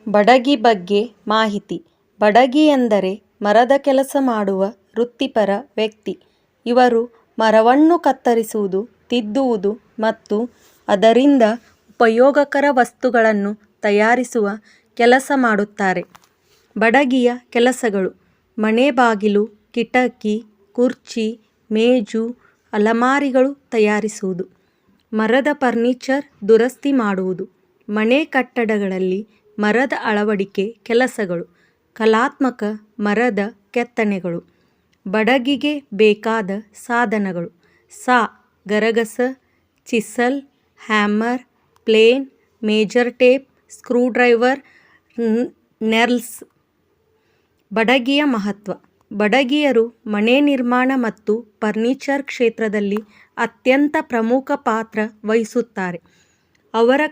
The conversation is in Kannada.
ಬಡಗಿ ಬಗ್ಗೆ ಮಾಹಿತಿ. ಬಡಗಿ ಎಂದರೆ ಮರದ ಕೆಲಸ ಮಾಡುವ ವೃತ್ತಿಪರ ವ್ಯಕ್ತಿ. ಇವರು ಮರವನ್ನು ಕತ್ತರಿಸುವುದು, ತಿದ್ದುವುದು ಮತ್ತು ಅದರಿಂದ ಉಪಯೋಗಕರ ವಸ್ತುಗಳನ್ನು ತಯಾರಿಸುವ ಕೆಲಸ ಮಾಡುತ್ತಾರೆ. ಬಡಗಿಯ ಕೆಲಸಗಳು: ಮನೆ ಬಾಗಿಲು, ಕಿಟಕಿ, ಕುರ್ಚಿ, ಮೇಜು, ಅಲಮಾರಿಗಳು ತಯಾರಿಸುವುದು. ಮರದ ಫರ್ನಿಚರ್ ದುರಸ್ತಿ ಮಾಡುವುದು. ಮನೆ ಕಟ್ಟಡಗಳಲ್ಲಿ ಮರದ ಅಳವಡಿಕೆ ಕೆಲಸಗಳು. ಕಲಾತ್ಮಕ ಮರದ ಕೆತ್ತನೆಗಳು. ಬಡಗಿಗೆ ಬೇಕಾದ ಸಾಧನಗಳು: ಸಾ, ಗರಗಸ, chisel, hammer, plane, measure tape, screwdriver, nails. ಬಡಗಿಯ ಮಹತ್ವ: ಬಡಗಿಯರು ಮನೆ ನಿರ್ಮಾಣ ಮತ್ತು ಫರ್ನಿಚರ್ ಕ್ಷೇತ್ರದಲ್ಲಿ ಅತ್ಯಂತ ಪ್ರಮುಖ ಪಾತ್ರ ವಹಿಸುತ್ತಾರೆ. ಅವರ